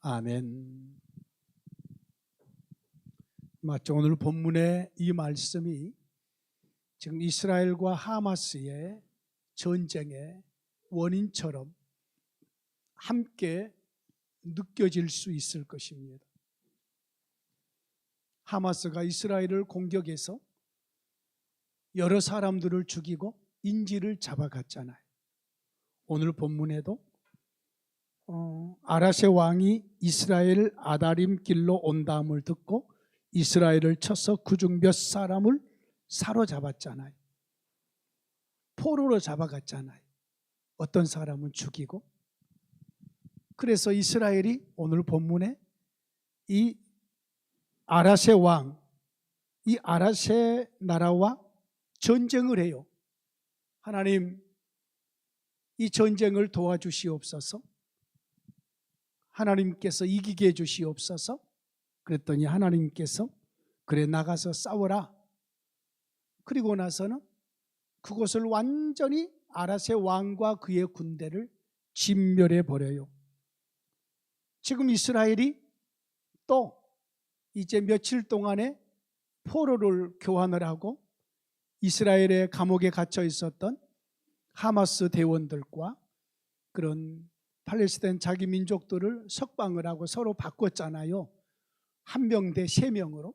아멘. 맞죠? 오늘 본문의 이 말씀이 지금 이스라엘과 하마스의 전쟁의 원인처럼 함께 느껴질 수 있을 것입니다. 하마스가 이스라엘을 공격해서 여러 사람들을 죽이고 인질을 잡아갔잖아요. 오늘 본문에도 아라세 왕이 이스라엘 아다림 길로 온다함을 듣고 이스라엘을 쳐서 그중 몇 사람을 사로잡았잖아요. 포로로 잡아갔잖아요. 어떤 사람은 죽이고. 그래서 이스라엘이 오늘 본문에 이 아라세 왕, 이 아라세 나라와 전쟁을 해요. 하나님, 이 전쟁을 도와주시옵소서. 하나님께서 이기게 해주시옵소서. 그랬더니 하나님께서 그래 나가서 싸워라. 그리고 나서는 그곳을 완전히 아라세 왕과 그의 군대를 진멸해 버려요. 지금 이스라엘이 또 이제 며칠 동안에 포로를 교환을 하고 이스라엘의 감옥에 갇혀 있었던 하마스 대원들과 그런 팔레스타인 자기 민족들을 석방을 하고 서로 바꿨잖아요. 한 명 대 3명으로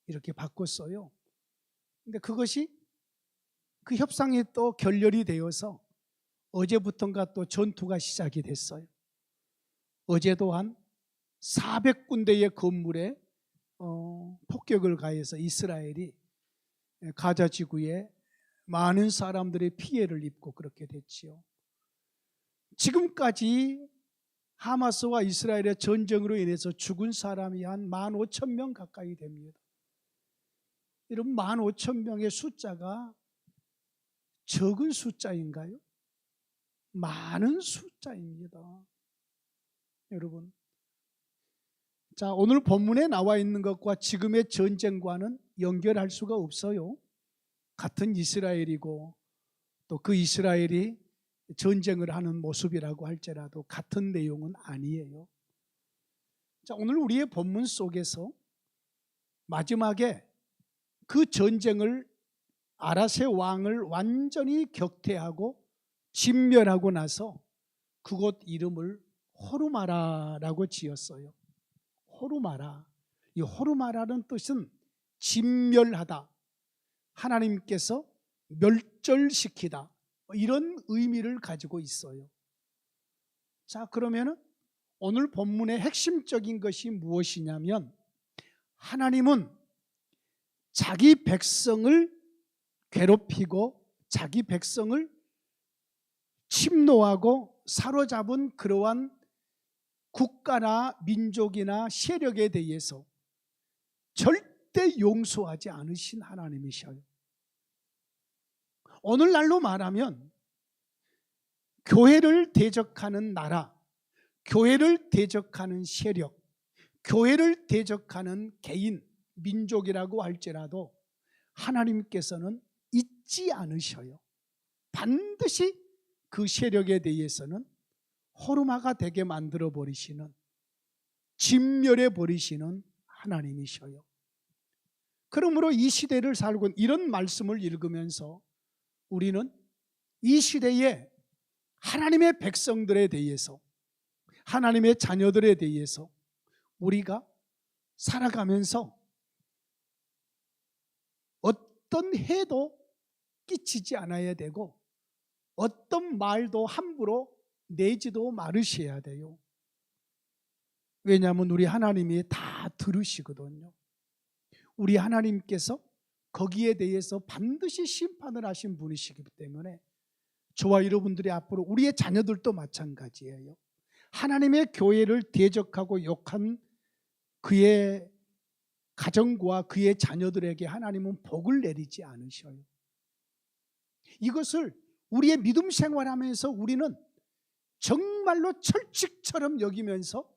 이렇게 바꿨어요. 근데 그것이 그 협상이 또 결렬이 되어서 어제부터인가 또 전투가 시작이 됐어요. 어제도 한 400군데의 건물에 폭격을 가해서 이스라엘이 가자 지구에 많은 사람들의 피해를 입고 그렇게 됐지요. 지금까지 하마스와 이스라엘의 전쟁으로 인해서 죽은 사람이 한 15,000명 가까이 됩니다. 이런 15,000명의 숫자가 적은 숫자인가요? 많은 숫자입니다. 여러분, 자, 오늘 본문에 나와 있는 것과 지금의 전쟁과는 연결할 수가 없어요. 같은 이스라엘이고 또 그 이스라엘이 전쟁을 하는 모습이라고 할지라도 같은 내용은 아니에요. 자, 오늘 우리의 본문 속에서 마지막에 그 전쟁을 아라세 왕을 완전히 격퇴하고 진멸하고 나서 그곳 이름을 호르마라라고 지었어요. 호르마라. 이 호르마라는 뜻은 진멸하다, 하나님께서 멸절시키다, 이런 의미를 가지고 있어요. 자, 그러면 오늘 본문의 핵심적인 것이 무엇이냐면 하나님은 자기 백성을 괴롭히고 자기 백성을 침노하고 사로잡은 그러한 국가나 민족이나 세력에 대해서 절대 용서하지 않으신 하나님이셔요. 오늘날로 말하면 교회를 대적하는 나라, 교회를 대적하는 세력, 교회를 대적하는 개인, 민족이라고 할지라도 하나님께서는 잊지 않으셔요. 반드시 그 세력에 대해서는 호르마가 되게 만들어 버리시는, 진멸해 버리시는 하나님이셔요. 그러므로 이 시대를 살고 이런 말씀을 읽으면서 우리는 이 시대에 하나님의 백성들에 대해서, 하나님의 자녀들에 대해서 우리가 살아가면서 어떤 해도 끼치지 않아야 되고 어떤 말도 함부로 내지도 말으셔야 돼요. 왜냐하면 우리 하나님이 다 들으시거든요. 우리 하나님께서 거기에 대해서 반드시 심판을 하신 분이시기 때문에 저와 여러분들이 앞으로 우리의 자녀들도 마찬가지예요. 하나님의 교회를 대적하고 욕한 그의 가정과 그의 자녀들에게 하나님은 복을 내리지 않으셔요. 이것을 우리의 믿음 생활하면서 우리는 정말로 철칙처럼 여기면서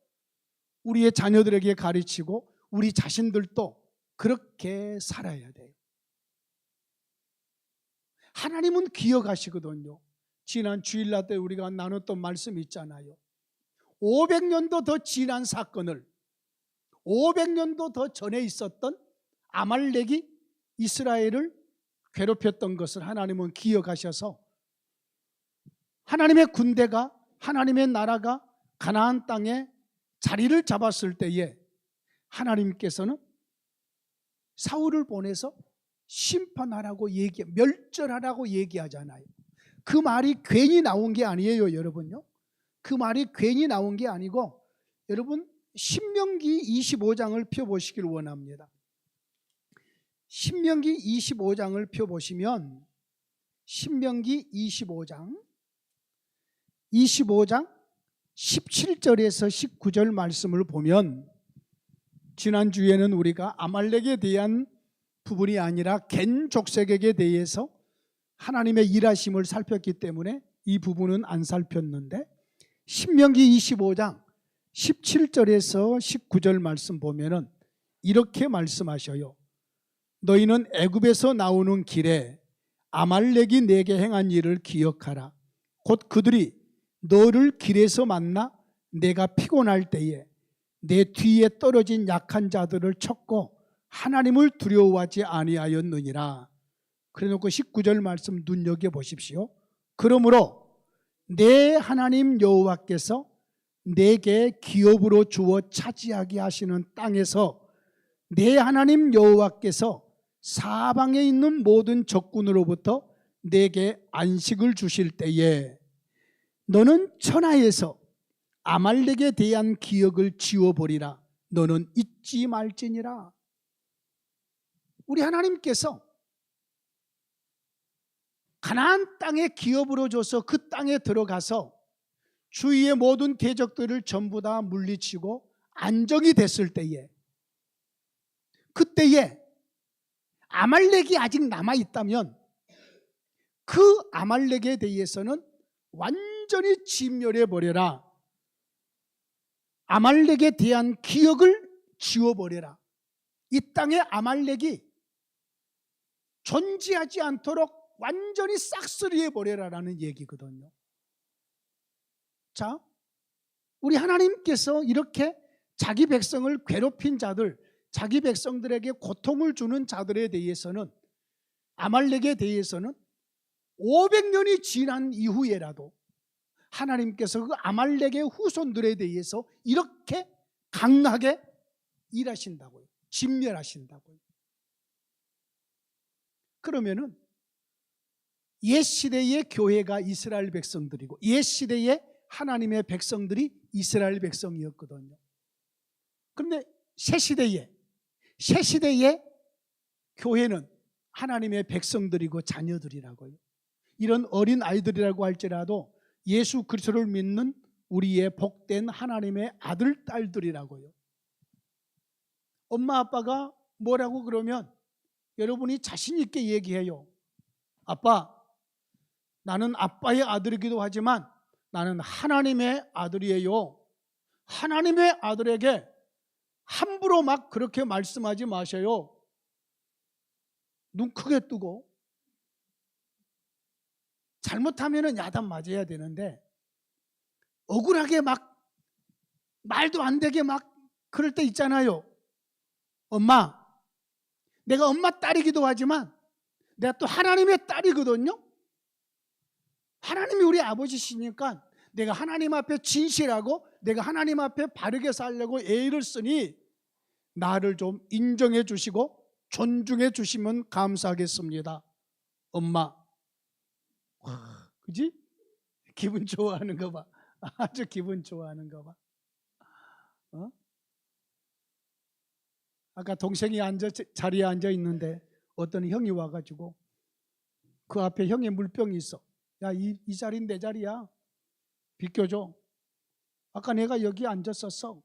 우리의 자녀들에게 가르치고 우리 자신들도 그렇게 살아야 돼요. 하나님은 기억하시거든요. 지난 주일날 때 우리가 나눴던 말씀 있잖아요. 500년도 더 지난 사건을 500년도 더 전에 있었던 아말렉이 이스라엘을 괴롭혔던 것을 하나님은 기억하셔서 하나님의 군대가, 하나님의 나라가 가나안 땅에 자리를 잡았을 때에 하나님께서는 사울을 보내서 심판하라고 멸절하라고 얘기하잖아요. 그 말이 괜히 나온 게 아니에요, 여러분요. 그 말이 괜히 나온 게 아니고, 여러분 신명기 25장을 펴보시길 원합니다. 신명기 25장을 펴보시면 신명기 25장 17절에서 19절 말씀을 보면, 지난주에는 우리가 아말렉에 대한 부분이 아니라 겐 족속에게 대해서 하나님의 일하심을 살폈기 때문에 이 부분은 안 살폈는데, 신명기 25장 17절에서 19절 말씀 보면은 이렇게 말씀하셔요. 너희는 애굽에서 나오는 길에 아말렉이 내게 행한 일을 기억하라. 곧 그들이 너를 길에서 만나 내가 피곤할 때에 내 뒤에 떨어진 약한 자들을 쳤고 하나님을 두려워하지 아니하였느니라. 그래놓고 19절 말씀 눈여겨보십시오. 그러므로 내 하나님 여호와께서 내게 기업으로 주어 차지하게 하시는 땅에서 내 하나님 여호와께서 사방에 있는 모든 적군으로부터 내게 안식을 주실 때에 너는 천하에서 아말렉에 대한 기억을 지워버리라. 너는 잊지 말지니라. 우리 하나님께서 가나안 땅에 기업으로 줘서 그 땅에 들어가서 주위의 모든 대적들을 전부 다 물리치고 안정이 됐을 때에, 그때에 아말렉이 아직 남아있다면 그 아말렉에 대해서는 완전히 진멸해버려라. 아말렉에 대한 기억을 지워버려라. 이 땅에 아말렉이 존재하지 않도록 완전히 싹쓸이해버려라라는 얘기거든요. 자, 우리 하나님께서 이렇게 자기 백성을 괴롭힌 자들, 자기 백성들에게 고통을 주는 자들에 대해서는, 아말렉에 대해서는 500년이 지난 이후에라도 하나님께서 그 아말렉의 후손들에 대해서 이렇게 강하게 일하신다고요. 진멸하신다고요. 그러면은 옛 시대의 교회가 이스라엘 백성들이고 옛 시대의 하나님의 백성들이 이스라엘 백성이었거든요. 그런데 새 시대의 교회는 하나님의 백성들이고 자녀들이라고요. 이런 어린 아이들이라고 할지라도 예수 그리스도를 믿는 우리의 복된 하나님의 아들, 딸들이라고요. 엄마 아빠가 뭐라고 그러면 여러분이 자신 있게 얘기해요. 아빠, 나는 아빠의 아들이기도 하지만 나는 하나님의 아들이에요. 하나님의 아들에게 함부로 막 그렇게 말씀하지 마셔요. 눈 크게 뜨고. 잘못하면 야단 맞아야 되는데 억울하게 막 말도 안 되게 막 그럴 때 있잖아요. 엄마, 내가 엄마 딸이기도 하지만 내가 또 하나님의 딸이거든요. 하나님이 우리 아버지시니까 내가 하나님 앞에 진실하고 내가 하나님 앞에 바르게 살려고 애를 쓰니 나를 좀 인정해 주시고 존중해 주시면 감사하겠습니다. 엄마. 와, 그지? 기분 좋아하는 거 봐. 아주 기분 좋아하는 거 봐. 아까 동생이 자리에 앉아 있는데 어떤 형이 와가지고 그 앞에 형의 물병이 있어. 야, 이 자리는 내 자리야. 비켜줘. 아까 내가 여기 앉았었어.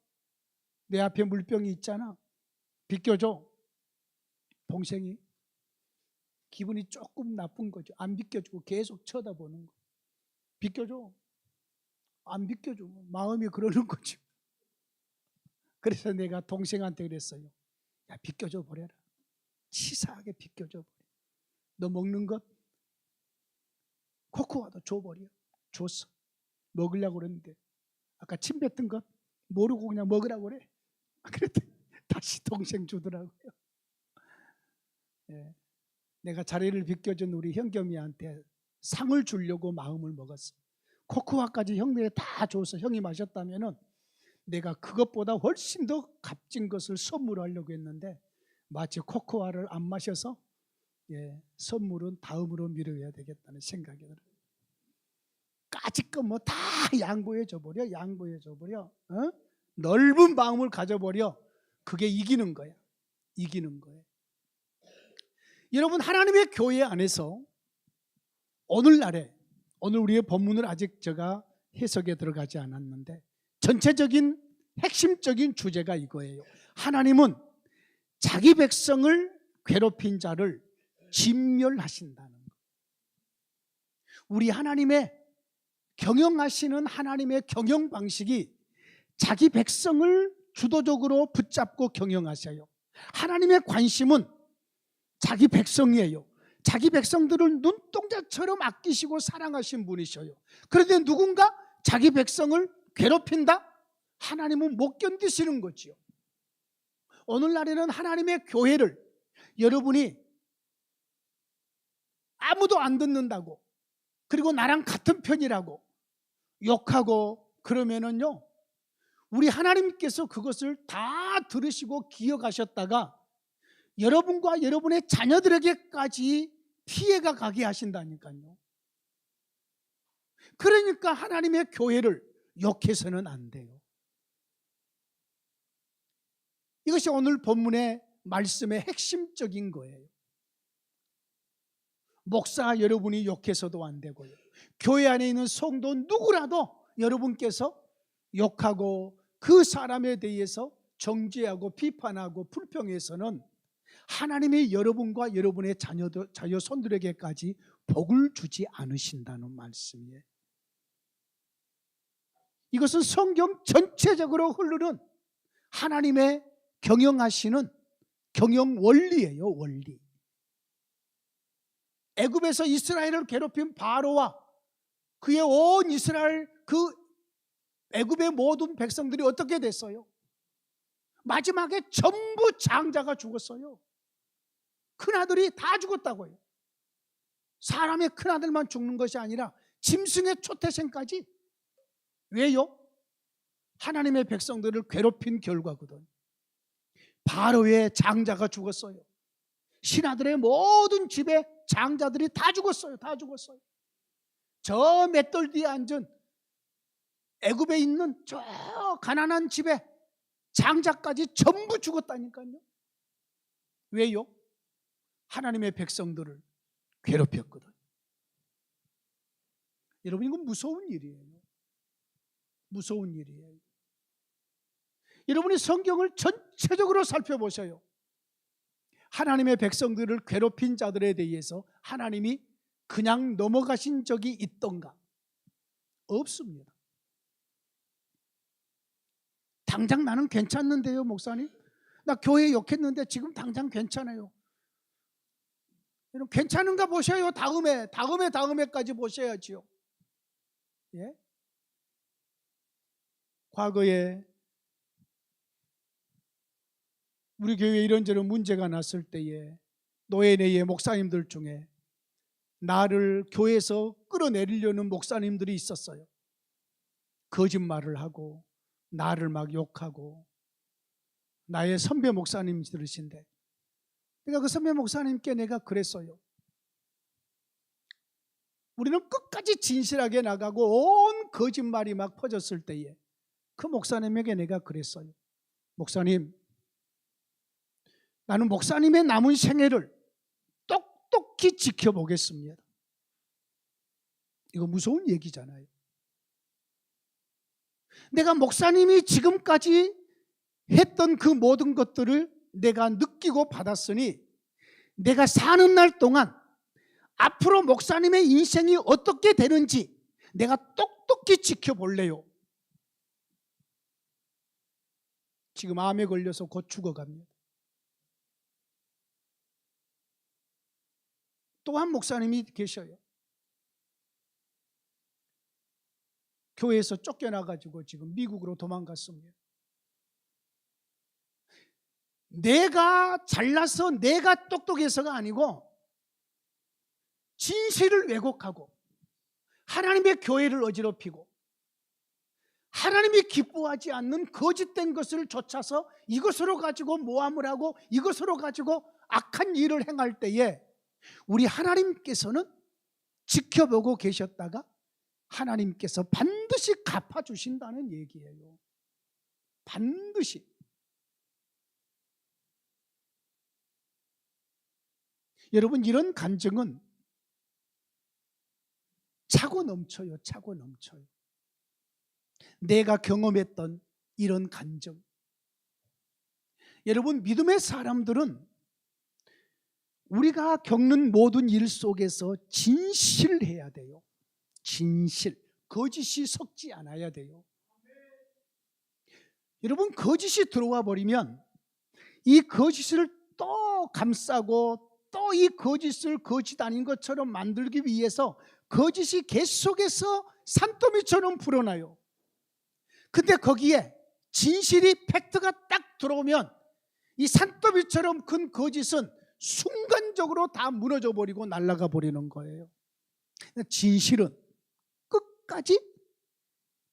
내 앞에 물병이 있잖아. 비켜줘. 동생이 기분이 조금 나쁜 거죠. 안 비켜주고 계속 쳐다보는 거. 비켜줘. 안 비켜줘. 마음이 그러는 거죠. 그래서 내가 동생한테 그랬어요. 야, 비켜줘 버려라. 치사하게 비켜줘 버려. 너 먹는 것 코코아도 줘버려. 줬어. 먹으려고 그랬는데 아까 침 뱉은 것 모르고 그냥 먹으라고 그래. 그랬더니 다시 동생 주더라고요. 예. 내가 자리를 비켜준 우리 형겸이한테 상을 주려고 마음을 먹었어. 코코아까지 형들이 다 줘서 형이 마셨다면은 내가 그것보다 훨씬 더 값진 것을 선물하려고 했는데 마치 코코아를 안 마셔서 선물은 다음으로 미뤄야 되겠다는 생각이 들어요. 까짓거 뭐 다 양보해 줘버려. 넓은 마음을 가져버려. 그게 이기는 거야. 이기는 거예요. 여러분, 하나님의 교회 안에서 오늘날에, 오늘 우리의 본문을 아직 제가 해석에 들어가지 않았는데 전체적인 핵심적인 주제가 이거예요. 하나님은 자기 백성을 괴롭힌 자를 진멸하신다는 것. 우리 하나님의 경영하시는 하나님의 경영 방식이 자기 백성을 주도적으로 붙잡고 경영하셔요. 하나님의 관심은 자기 백성이에요. 자기 백성들을 눈동자처럼 아끼시고 사랑하신 분이셔요. 그런데 누군가 자기 백성을 괴롭힌다? 하나님은 못 견디시는 거지요. 오늘날에는 하나님의 교회를 여러분이 아무도 안 듣는다고, 그리고 나랑 같은 편이라고 욕하고 그러면은요, 우리 하나님께서 그것을 다 들으시고 기억하셨다가 여러분과 여러분의 자녀들에게까지 피해가 가게 하신다니까요. 그러니까 하나님의 교회를 욕해서는 안 돼요. 이것이 오늘 본문의 말씀의 핵심적인 거예요. 목사 여러분이 욕해서도 안 되고요. 교회 안에 있는 성도 누구라도 여러분께서 욕하고 그 사람에 대해서 정죄하고 비판하고 불평해서는 하나님이 여러분과 여러분의 자녀 손들에게까지 복을 주지 않으신다는 말씀이에요. 이것은 성경 전체적으로 흐르는 하나님의 경영하시는 경영 원리예요. 원리. 애굽에서 이스라엘을 괴롭힌 바로와 그의 온 이스라엘, 그 애굽의 모든 백성들이 어떻게 됐어요? 마지막에 전부 장자가 죽었어요. 큰아들이 다 죽었다고요. 사람의 큰아들만 죽는 것이 아니라 짐승의 초태생까지. 왜요? 하나님의 백성들을 괴롭힌 결과거든. 바로의 장자가 죽었어요. 신하들의 모든 집에 장자들이 다 죽었어요. 다 죽었어요. 저 맷돌 뒤에 앉은 애굽에 있는 저 가난한 집에 장자까지 전부 죽었다니까요. 왜요? 하나님의 백성들을 괴롭혔거든. 여러분, 이건 무서운 일이에요. 무서운 일이에요. 여러분이 성경을 전체적으로 살펴보셔요. 하나님의 백성들을 괴롭힌 자들에 대해서 하나님이 그냥 넘어가신 적이 있던가? 없습니다. 당장 나는 괜찮는데요, 목사님? 나 교회 욕했는데 지금 당장 괜찮아요. 여러분, 괜찮은가 보셔요. 다음에까지 보셔야지요. 예? 과거에 우리 교회에 이런저런 문제가 났을 때에 노예내의 목사님들 중에 나를 교회에서 끌어내리려는 목사님들이 있었어요. 거짓말을 하고 나를 막 욕하고. 나의 선배 목사님들이신데 내가 그 선배 목사님께 내가 그랬어요. 우리는 끝까지 진실하게 나가고 온 거짓말이 막 퍼졌을 때에 그 목사님에게 내가 그랬어요. 목사님, 나는 목사님의 남은 생애를 똑똑히 지켜보겠습니다. 이거 무서운 얘기잖아요. 내가 목사님이 지금까지 했던 그 모든 것들을 내가 느끼고 받았으니 내가 사는 날 동안 앞으로 목사님의 인생이 어떻게 되는지 내가 똑똑히 지켜볼래요. 지금 암에 걸려서 곧 죽어갑니다. 또 한 목사님이 계셔요. 교회에서 쫓겨나가지고 지금 미국으로 도망갔습니다. 내가 잘나서 내가 똑똑해서가 아니고 진실을 왜곡하고 하나님의 교회를 어지럽히고 하나님이 기뻐하지 않는 거짓된 것을 쫓아서 이것으로 가지고 모함을 하고 이것으로 가지고 악한 일을 행할 때에 우리 하나님께서는 지켜보고 계셨다가 하나님께서 반드시 갚아주신다는 얘기예요. 반드시. 여러분, 이런 간증은 차고 넘쳐요. 차고 넘쳐요. 내가 경험했던 이런 간증. 여러분, 믿음의 사람들은 우리가 겪는 모든 일 속에서 진실해야 돼요. 진실. 거짓이 섞지 않아야 돼요. 여러분, 거짓이 들어와 버리면 이 거짓을 또 감싸고 또 이 거짓을 거짓 아닌 것처럼 만들기 위해서 거짓이 계속해서 산더미처럼 불어나요. 근데 거기에 진실이 팩트가 딱 들어오면 이 산더미처럼 큰 거짓은 순간적으로 다 무너져 버리고 날아가 버리는 거예요. 진실은 끝까지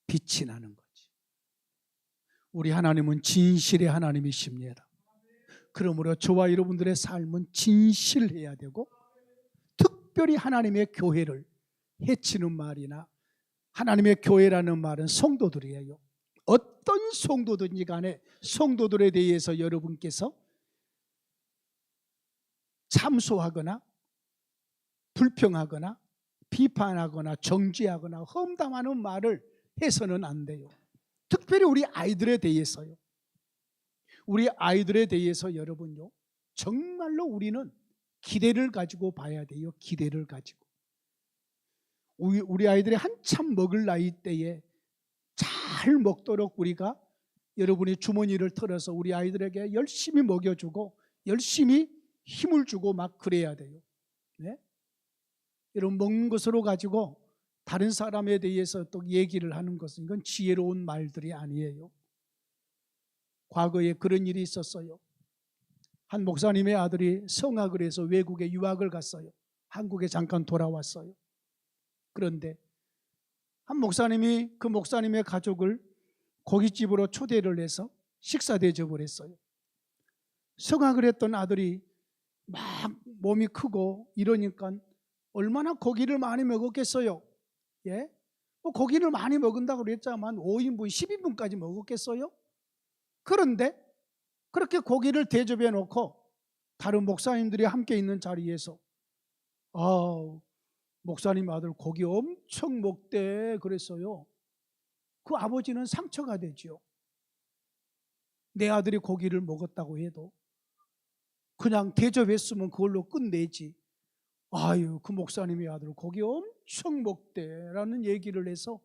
빛이 나는 거지. 우리 하나님은 진실의 하나님이십니다. 그러므로 저와 여러분들의 삶은 진실해야 되고, 특별히 하나님의 교회를 해치는 말이나 하나님의 교회라는 말은 성도들이에요. 어떤 성도든지 간에 성도들에 대해서 여러분께서 참소하거나 불평하거나 비판하거나 정죄하거나 험담하는 말을 해서는 안 돼요. 특별히 우리 아이들에 대해서요. 우리 아이들에 대해서 여러분요, 정말로 우리는 기대를 가지고 봐야 돼요. 기대를 가지고. 우리 아이들이 한참 먹을 나이 때에 잘 먹도록 우리가 여러분이 주머니를 털어서 우리 아이들에게 열심히 먹여주고 열심히 힘을 주고 막 그래야 돼요. 네? 여러분, 먹는 것으로 가지고 다른 사람에 대해서 또 얘기를 하는 것은 이건 지혜로운 말들이 아니에요. 과거에 그런 일이 있었어요. 한 목사님의 아들이 성학을 해서 외국에 유학을 갔어요. 한국에 잠깐 돌아왔어요. 그런데 한 목사님이 그 목사님의 가족을 고깃집으로 초대를 해서 식사 대접을 했어요. 성학을 했던 아들이 막 몸이 크고 이러니까 얼마나 고기를 많이 먹었겠어요. 예? 뭐 고기를 많이 먹은다고 그랬자만 5인분, 10인분까지 먹었겠어요? 그런데 그렇게 고기를 대접해 놓고 다른 목사님들이 함께 있는 자리에서 목사님 아들 고기 엄청 먹대 그랬어요. 그 아버지는 상처가 되죠. 내 아들이 고기를 먹었다고 해도 그냥 대접했으면 그걸로 끝내지. 그 목사님의 아들 고기 엄청 먹대라는 얘기를 해서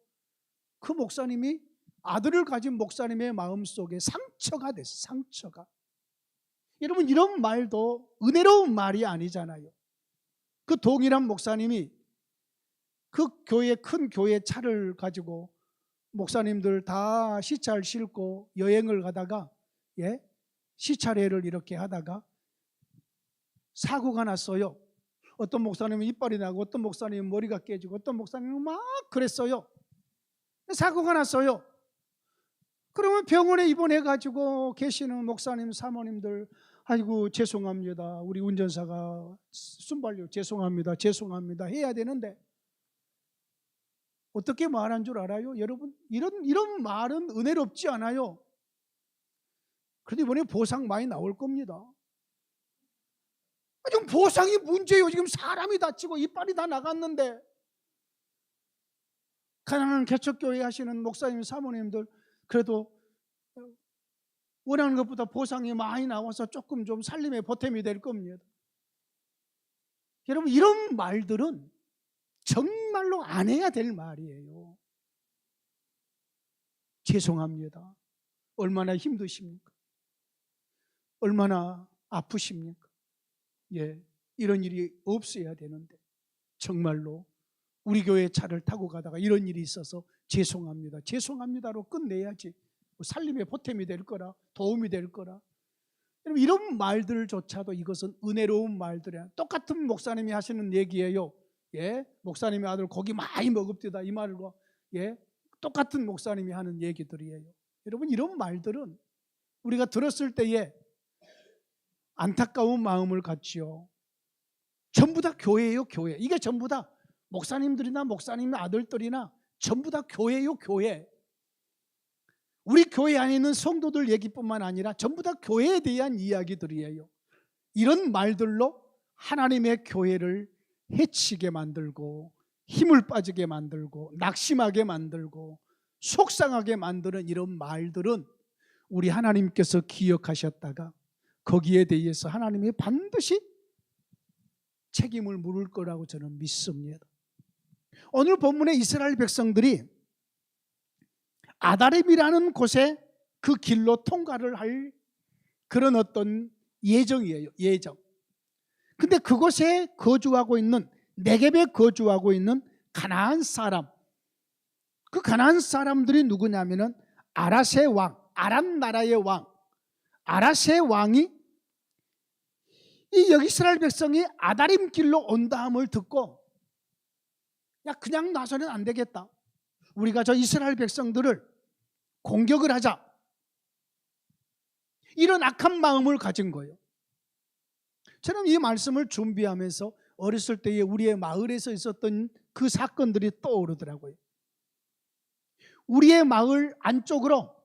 그 목사님이 아들을 가진 목사님의 마음속에 상처가 됐어. 상처가. 여러분, 이런 말도 은혜로운 말이 아니잖아요. 그 동일한 목사님이 그 교회, 큰 교회 차를 가지고 목사님들 다 시차를 싣고 여행을 가다가 시차례를 이렇게 하다가 사고가 났어요. 어떤 목사님은 이빨이 나고 어떤 목사님은 머리가 깨지고 어떤 목사님은 막 그랬어요. 사고가 났어요. 그러면 병원에 입원해가지고 계시는 목사님, 사모님들, 아이고 죄송합니다, 우리 운전사가 순발력 죄송합니다 해야 되는데 어떻게 말한 줄 알아요? 여러분, 이런 말은 은혜롭지 않아요. 그런데 이번에 보상 많이 나올 겁니다. 지금 보상이 문제예요. 지금 사람이 다치고 이빨이 다 나갔는데. 가난한 개척교회 하시는 목사님, 사모님들 그래도 원하는 것보다 보상이 많이 나와서 조금 좀 살림에 보탬이 될 겁니다. 여러분, 이런 말들은 정말로 안 해야 될 말이에요. 죄송합니다. 얼마나 힘드십니까? 얼마나 아프십니까? 이런 일이 없어야 되는데 정말로 우리 교회 차를 타고 가다가 이런 일이 있어서 죄송합니다. 죄송합니다로 끝내야지. 살림에 보탬이 될 거라, 도움이 될 거라. 여러분, 이런 말들조차도 이것은 은혜로운 말들이야. 똑같은 목사님이 하시는 얘기예요. 예, 목사님의 아들 고기 많이 먹읍디다 이 말과 예, 똑같은 목사님이 하는 얘기들이에요. 여러분, 이런 말들은 우리가 들었을 때에 안타까운 마음을 갖지요. 전부 다 교회예요, 교회. 이게 전부 다 목사님들이나 목사님의 아들들이나 전부 다 교회예요, 교회. 우리 교회 안에 있는 성도들 얘기뿐만 아니라 전부 다 교회에 대한 이야기들이에요. 이런 말들로 하나님의 교회를 해치게 만들고 힘을 빠지게 만들고 낙심하게 만들고 속상하게 만드는 이런 말들은 우리 하나님께서 기억하셨다가 거기에 대해서 하나님이 반드시 책임을 물을 거라고 저는 믿습니다. 오늘 본문에 이스라엘 백성들이 아다림이라는 곳에 그 길로 통과를 할 그런 어떤 예정이에요. 예정. 근데 그곳에 거주하고 있는 네겝에 거주하고 있는 가나안 사람, 그 가나안 사람들이 누구냐면은 아라세 왕, 아람 나라의 왕, 아라세 왕이 이 여기 이스라엘 백성이 아다림 길로 온다함을 듣고 야, 그냥 나서는 안 되겠다. 우리가 저 이스라엘 백성들을 공격을 하자. 이런 악한 마음을 가진 거예요. 저는 이 말씀을 준비하면서 어렸을 때에 우리의 마을에서 있었던 그 사건들이 떠오르더라고요. 우리의 마을 안쪽으로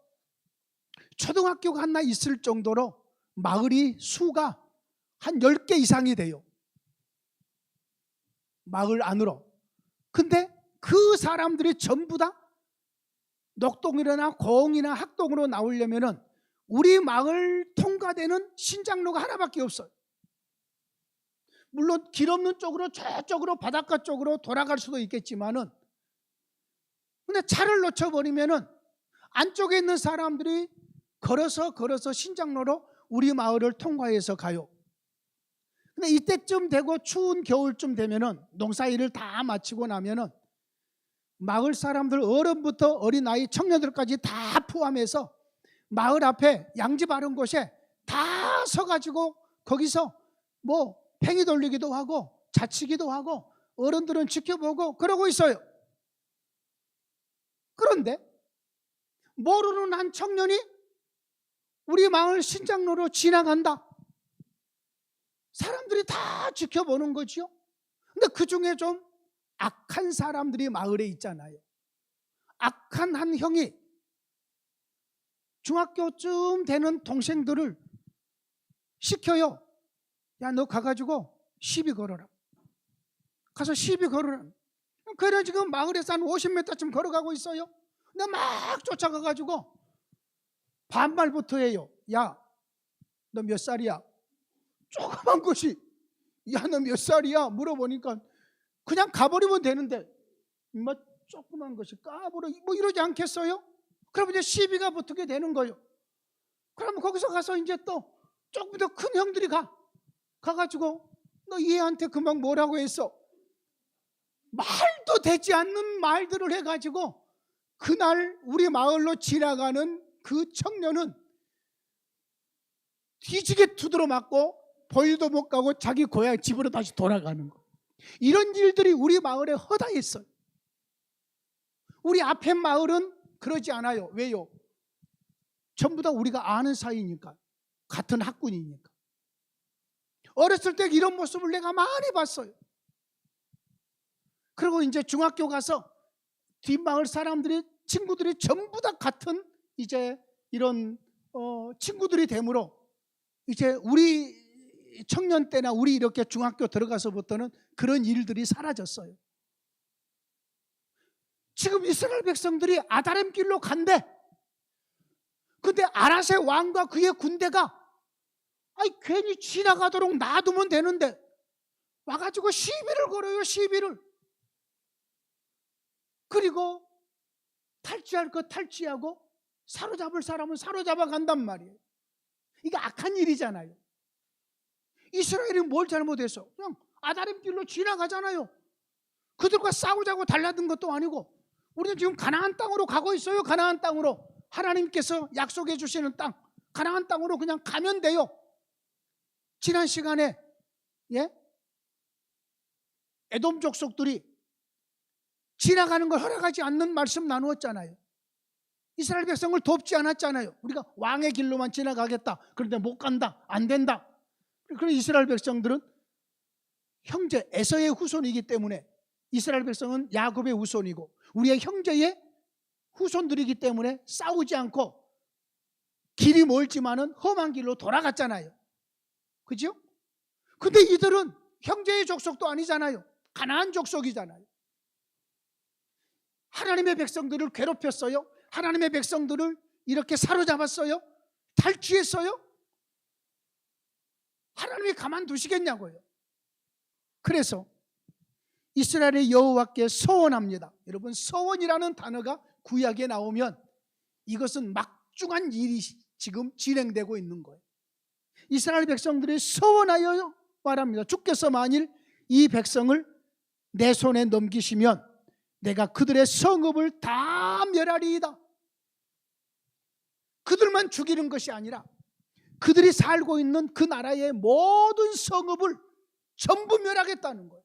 초등학교가 하나 있을 정도로 마을이 수가 한 10개 이상이 돼요. 마을 안으로. 근데 그 사람들이 전부 다 녹동이나 고흥이나 학동으로 나오려면은 우리 마을 통과되는 신장로가 하나밖에 없어요. 물론 길 없는 쪽으로 저쪽으로 바닷가 쪽으로 돌아갈 수도 있겠지만은 근데 차를 놓쳐버리면은 안쪽에 있는 사람들이 걸어서 신장로로 우리 마을을 통과해서 가요. 근데 이때쯤 되고 추운 겨울쯤 되면은 농사일을 다 마치고 나면은 마을 사람들 어른부터 어린아이 청년들까지 다 포함해서 마을 앞에 양지 바른 곳에 다 서가지고 거기서 뭐 팽이 돌리기도 하고 자치기도 하고 어른들은 지켜보고 그러고 있어요. 그런데 모르는 한 청년이 우리 마을 신장로로 지나간다. 사람들이 다 지켜보는 거죠. 근데 그 중에 좀 악한 사람들이 마을에 있잖아요. 악한 한 형이 중학교쯤 되는 동생들을 시켜요. 야, 너 가가지고 시비 걸어라. 가서 시비 걸어라. 그래 지금 마을에서 한 50m쯤 걸어가고 있어요. 근데 막 쫓아가가지고 반말부터 해요. 야, 너 몇 살이야? 조그만 것이 야, 너 몇 살이야? 물어보니까 그냥 가버리면 되는데 뭐 조그만 것이 까불어 뭐 이러지 않겠어요? 그러면 이제 시비가 붙게 되는 거예요. 그러면 거기서 가서 이제 또 조금 더 큰 형들이 가가지고 너 얘한테 금방 뭐라고 했어? 말도 되지 않는 말들을 해가지고 그날 우리 마을로 지나가는 그 청년은 뒤지게 두드러 맞고 보일도 못 가고 자기 고향 집으로 다시 돌아가는 거. 이런 일들이 우리 마을에 허다했어요. 우리 앞에 마을은 그러지 않아요. 왜요? 전부 다 우리가 아는 사이니까. 같은 학군이니까. 어렸을 때 이런 모습을 내가 많이 봤어요. 그리고 이제 중학교 가서 뒷마을 사람들이 친구들이 전부 다 같은 이제 이런 친구들이 되므로 이제 우리 청년 때나 우리 이렇게 중학교 들어가서부터는 그런 일들이 사라졌어요. 지금 이스라엘 백성들이 아다람 길로 간대. 근데 아라세 왕과 그의 군대가 괜히 지나가도록 놔두면 되는데 와가지고 시비를 걸어요. 시비를. 그리고 탈취할 거 탈취하고 사로잡을 사람은 사로잡아 간단 말이에요. 이게 악한 일이잖아요. 이스라엘이 뭘 잘못했어? 그냥 아다람 길로 지나가잖아요. 그들과 싸우자고 달라든 것도 아니고 우리는 지금 가나안 땅으로 가고 있어요. 가나안 땅으로. 하나님께서 약속해 주시는 땅, 가나안 땅으로 그냥 가면 돼요. 지난 시간에 에돔 족속들이 지나가는 걸 허락하지 않는 말씀 나누었잖아요. 이스라엘 백성을 돕지 않았잖아요. 우리가 왕의 길로만 지나가겠다. 그런데 못 간다. 안 된다. 그래서 이스라엘 백성들은 형제 에서의 후손이기 때문에, 이스라엘 백성은 야곱의 후손이고 우리의 형제의 후손들이기 때문에 싸우지 않고 길이 멀지만은 험한 길로 돌아갔잖아요. 그죠? 근데 이들은 형제의 족속도 아니잖아요. 가나안 족속이잖아요. 하나님의 백성들을 괴롭혔어요. 하나님의 백성들을 이렇게 사로잡았어요. 탈취했어요. 하나님이 가만두시겠냐고요. 그래서 이스라엘의 여호와께 서원합니다. 여러분, 서원이라는 단어가 구약에 나오면 이것은 막중한 일이 지금 진행되고 있는 거예요. 이스라엘 백성들이 서원하여 말합니다. 주께서 만일 이 백성을 내 손에 넘기시면 내가 그들의 성읍을 다 멸하리이다. 그들만 죽이는 것이 아니라 그들이 살고 있는 그 나라의 모든 성읍을 전부 멸하겠다는 거예요.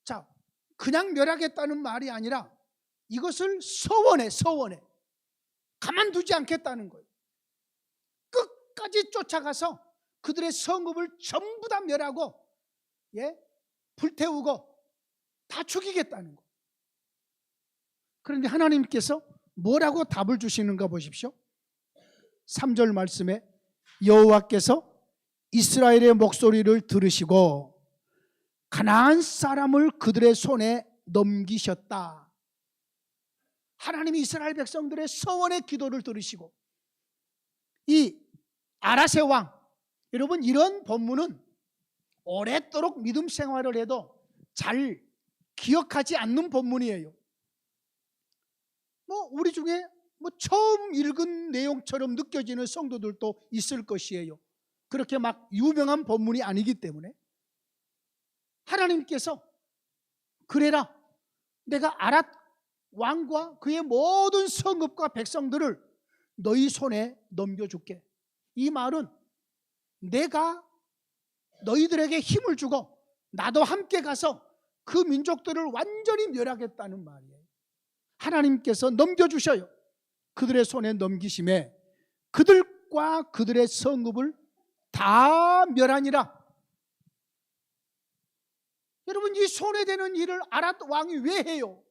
자, 그냥 멸하겠다는 말이 아니라 이것을 서원해 가만두지 않겠다는 거예요. 끝까지 쫓아가서 그들의 성읍을 전부 다 멸하고 불태우고 다 죽이겠다는 거예요. 그런데 하나님께서 뭐라고 답을 주시는가 보십시오. 3절 말씀에 여호와께서 이스라엘의 목소리를 들으시고 가나안 사람을 그들의 손에 넘기셨다. 하나님이 이스라엘 백성들의 서원의 기도를 들으시고, 이 아라세 왕, 여러분 이런 본문은 오랫도록 믿음 생활을 해도 잘 기억하지 않는 본문이에요. 우리 중에 처음 읽은 내용처럼 느껴지는 성도들도 있을 것이에요. 그렇게 막 유명한 본문이 아니기 때문에 하나님께서 그래라, 내가 아랏 왕과 그의 모든 성읍과 백성들을 너희 손에 넘겨줄게. 이 말은 내가 너희들에게 힘을 주고 나도 함께 가서 그 민족들을 완전히 멸하겠다는 말이에요. 하나님께서 넘겨주셔요. 그들의 손에 넘기심에 그들과 그들의 성읍을 다 멸하니라. 여러분, 이 손해되는 일을 아랏 왕이 왜 해요?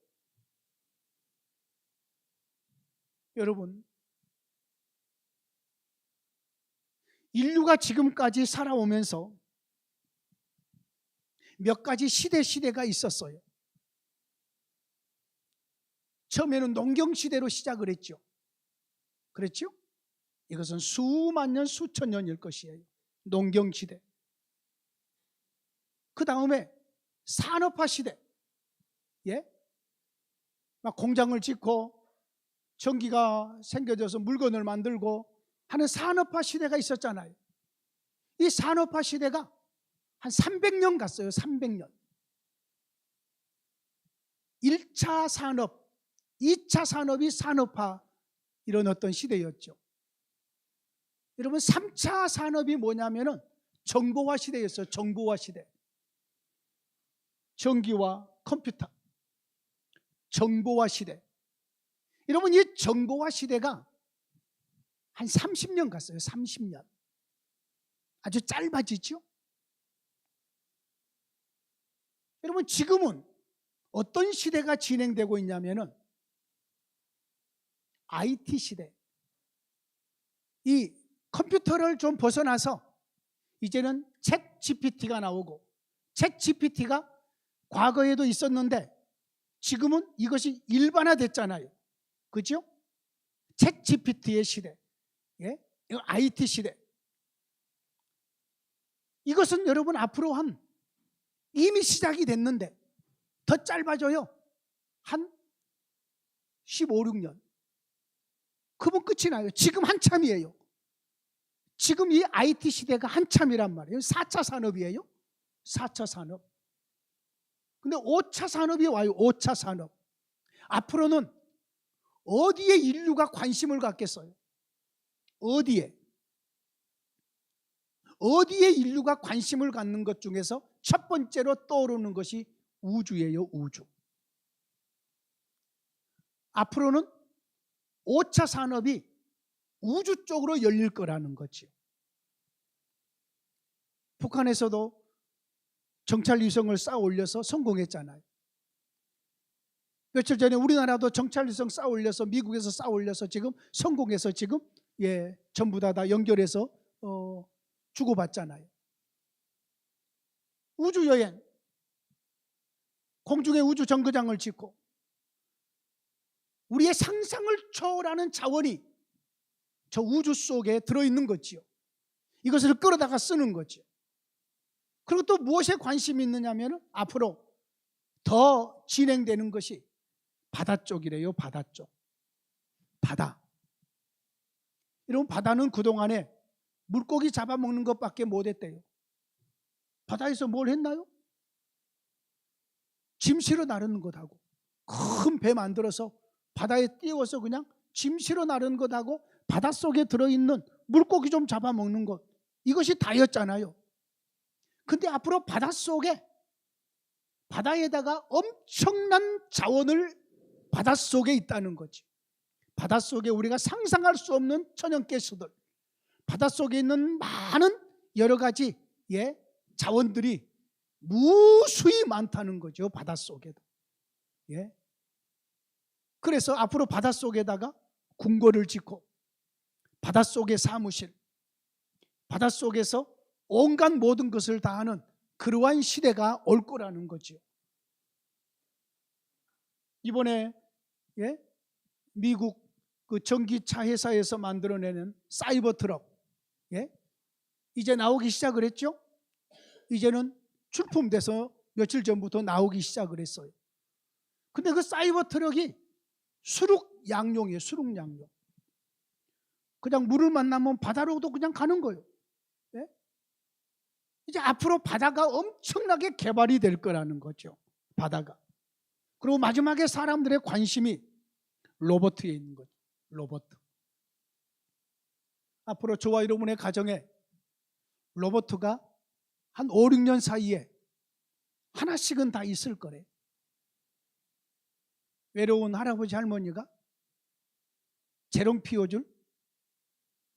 여러분, 인류가 지금까지 살아오면서 몇 가지 시대가 있었어요. 처음에는 농경시대로 시작을 했죠. 그랬죠? 이것은 수만 년, 수천 년일 것이에요. 농경시대. 그 다음에 산업화 시대. 막 공장을 짓고 전기가 생겨져서 물건을 만들고 하는 산업화 시대가 있었잖아요. 이 산업화 시대가 한 300년 갔어요. 300년. 1차 산업, 2차 산업이 산업화, 이런 어떤 시대였죠. 여러분, 3차 산업이 뭐냐면은 정보화 시대였어요. 정보화 시대. 전기와 컴퓨터, 정보화 시대. 여러분, 이 정보화 시대가 한 30년 갔어요. 30년. 아주 짧아지죠. 여러분, 지금은 어떤 시대가 진행되고 있냐면은 IT 시대. 이 컴퓨터를 좀 벗어나서 이제는 챗 GPT가 나오고, 챗 GPT가 과거에도 있었는데 지금은 이것이 일반화됐잖아요. 그렇죠? 챗 GPT의 시대. 이거 IT 시대. 이것은 여러분 앞으로 이미 시작이 됐는데 더 짧아져요. 한 15, 16년. 그러면 끝이 나요. 지금 한참이에요. 지금 이 IT 시대가 한참이란 말이에요. 4차 산업이에요. 4차 산업. 근데 5차 산업이 와요. 5차 산업. 앞으로는 어디에 인류가 관심을 갖겠어요? 어디에 인류가 관심을 갖는 것 중에서 첫 번째로 떠오르는 것이 우주예요. 우주. 앞으로는 5차 산업이 우주 쪽으로 열릴 거라는 거죠. 북한에서도 정찰위성을 쌓아 올려서 성공했잖아요. 며칠 전에 우리나라도 정찰위성 쌓아 올려서 미국에서 쌓아 올려서 지금 성공해서 지금 전부 다 연결해서 주고받잖아요. 우주여행, 공중에 우주 정거장을 짓고 우리의 상상을 초월하는 자원이 저 우주 속에 들어있는 거지요. 이것을 끌어다가 쓰는 거죠. 그리고 또 무엇에 관심이 있느냐 하면 앞으로 더 진행되는 것이 바다 쪽이래요. 바다 쪽. 바다. 여러분, 바다는 그동안에 물고기 잡아먹는 것밖에 못했대요. 바다에서 뭘 했나요? 짐 실어 나르는 것하고 큰 배 만들어서 바다에 띄워서 그냥 짐 실어 나르는 것하고 바닷속에 들어있는 물고기 좀 잡아먹는 것, 이것이 다였잖아요. 근데 앞으로 바다에다가 엄청난 자원을 바닷속에 있다는 거지. 바닷속에 우리가 상상할 수 없는 천연가스들, 바닷속에 있는 많은 여러 가지 자원들이 무수히 많다는 거죠. 바닷속에도. 그래서 앞으로 바닷속에다가 궁궐을 짓고 바닷속의 사무실, 바닷속에서 온갖 모든 것을 다 하는 그러한 시대가 올 거라는 거죠. 이번에 미국 그 전기차 회사에서 만들어내는 사이버 트럭, 이제 나오기 시작을 했죠. 이제는 출품돼서 며칠 전부터 나오기 시작을 했어요. 근데 그 사이버 트럭이 수륙양용이에요. 수륙양용. 그냥 물을 만나면 바다로도 그냥 가는 거예요. 이제 앞으로 바다가 엄청나게 개발이 될 거라는 거죠. 바다가. 그리고 마지막에 사람들의 관심이 로봇에 있는 거죠. 로봇. 앞으로 저와 여러분의 가정에 로봇가 한 5, 6년 사이에 하나씩은 다 있을 거래요. 외로운 할아버지 할머니가 재롱 피워줄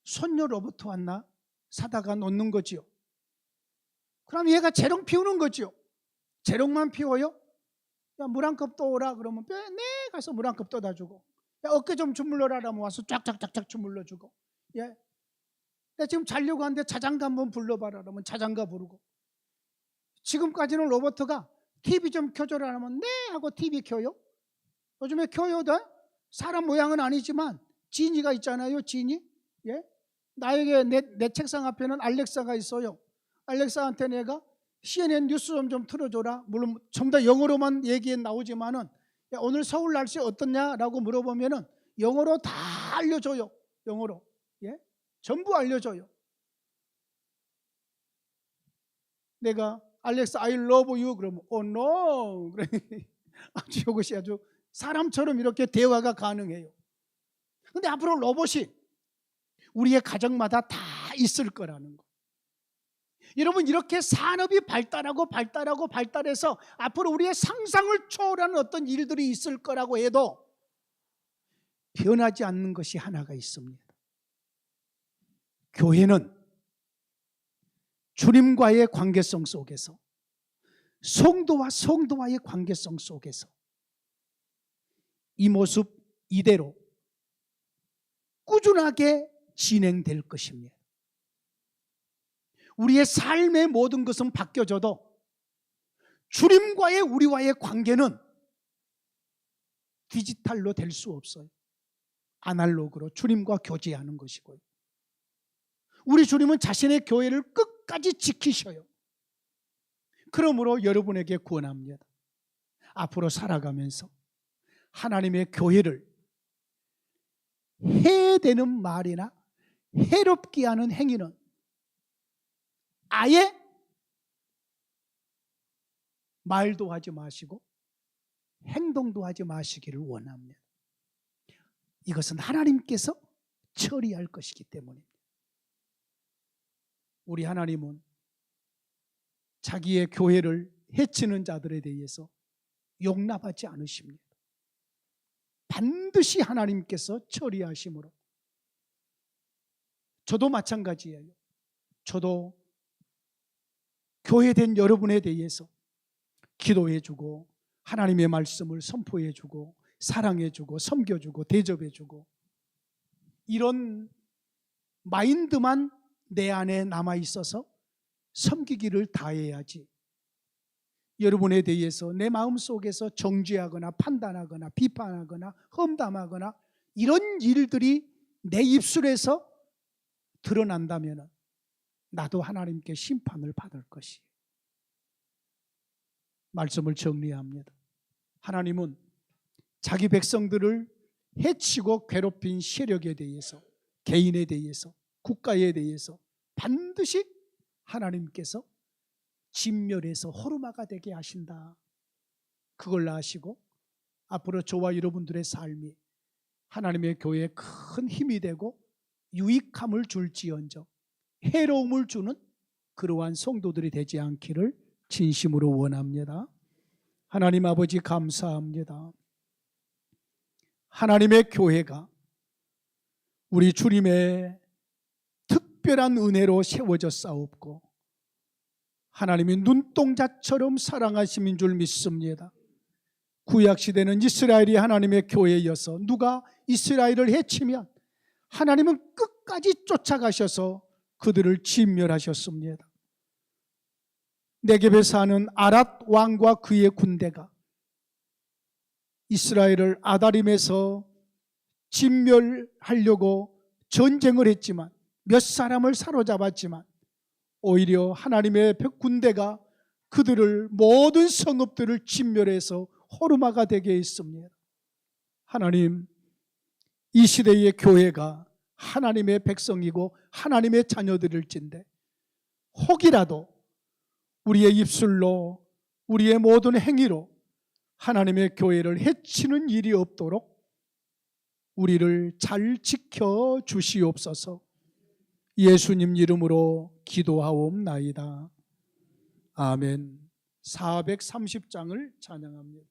손녀 로봇 하나 사다가 놓는 거지요. 그럼 얘가 재롱 피우는 거지요. 재롱만 피워요? 야, 물 한 컵 떠오라 그러면 네 가서 물 한 컵 떠다 주고, 야, 어깨 좀 주물러라 그러면 와서 쫙쫙쫙쫙 주물러 주고, 나 지금 자려고 하는데 자장가 한번 불러봐라 그러면 자장가 부르고. 지금까지는 로봇가 TV 좀 켜줘라 하면 네 하고 TV 켜요. 요즘에 켜요. 사람 모양은 아니지만 지니가 있잖아요. 지니. 나에게 내 책상 앞에는 알렉사가 있어요. 알렉사한테 내가 CNN 뉴스 좀 틀어줘라. 물론 전부 다 영어로만 얘기에 나오지만은, 야, 오늘 서울 날씨 어떻냐라고 물어보면은 영어로 다 알려줘요. 영어로. 전부 알려줘요. 내가 알렉사 I love you 그러면 oh no 그래. 아주 이것이 아주 사람처럼 이렇게 대화가 가능해요. 근데 앞으로 로봇이 우리의 가정마다 다 있을 거라는 거. 여러분, 이렇게 산업이 발달해서 앞으로 우리의 상상을 초월하는 어떤 일들이 있을 거라고 해도 변하지 않는 것이 하나가 있습니다. 교회는 주님과의 관계성 속에서, 성도와 성도와의 관계성 속에서 이 모습 이대로 꾸준하게 진행될 것입니다. 우리의 삶의 모든 것은 바뀌어져도 주님과의 우리와의 관계는 디지털로 될 수 없어요. 아날로그로 주님과 교제하는 것이고요. 우리 주님은 자신의 교회를 끝까지 지키셔요. 그러므로 여러분에게 권합니다. 앞으로 살아가면서 하나님의 교회를 해되는 말이나 해롭게 하는 행위는 아예 말도 하지 마시고 행동도 하지 마시기를 원합니다. 이것은 하나님께서 처리할 것이기 때문입니다. 우리 하나님은 자기의 교회를 해치는 자들에 대해서 용납하지 않으십니다. 반드시 하나님께서 처리하심으로, 저도 마찬가지예요. 저도 교회된 여러분에 대해서 기도해주고 하나님의 말씀을 선포해주고 사랑해주고 섬겨주고 대접해주고, 이런 마인드만 내 안에 남아있어서 섬기기를 다해야지, 여러분에 대해서 내 마음속에서 정죄하거나 판단하거나 비판하거나 험담하거나 이런 일들이 내 입술에서 드러난다면 나도 하나님께 심판을 받을 것이에요. 말씀을 정리합니다. 하나님은 자기 백성들을 해치고 괴롭힌 세력에 대해서, 개인에 대해서, 국가에 대해서 반드시 하나님께서 진멸해서 호르마가 되게 하신다. 그걸 아시고 앞으로 저와 여러분들의 삶이 하나님의 교회에 큰 힘이 되고 유익함을 줄지언정 해로움을 주는 그러한 성도들이 되지 않기를 진심으로 원합니다. 하나님 아버지 감사합니다. 하나님의 교회가 우리 주님의 특별한 은혜로 세워져 싸웠고 하나님이 눈동자처럼 사랑하심인 줄 믿습니다. 구약시대는 이스라엘이 하나님의 교회여서 누가 이스라엘을 해치면 하나님은 끝까지 쫓아가셔서 그들을 진멸하셨습니다. 네겝에 사는 아랏 왕과 그의 군대가 이스라엘을 아다림에서 진멸하려고 전쟁을 했지만, 몇 사람을 사로잡았지만 오히려 하나님의 군대가 그들을, 모든 성읍들을 진멸해서 호르마가 되게 했습니다. 하나님, 이 시대의 교회가 하나님의 백성이고 하나님의 자녀들일진데 혹이라도 우리의 입술로, 우리의 모든 행위로 하나님의 교회를 해치는 일이 없도록 우리를 잘 지켜 주시옵소서. 예수님 이름으로 기도하옵나이다. 아멘. 430장을 찬양합니다.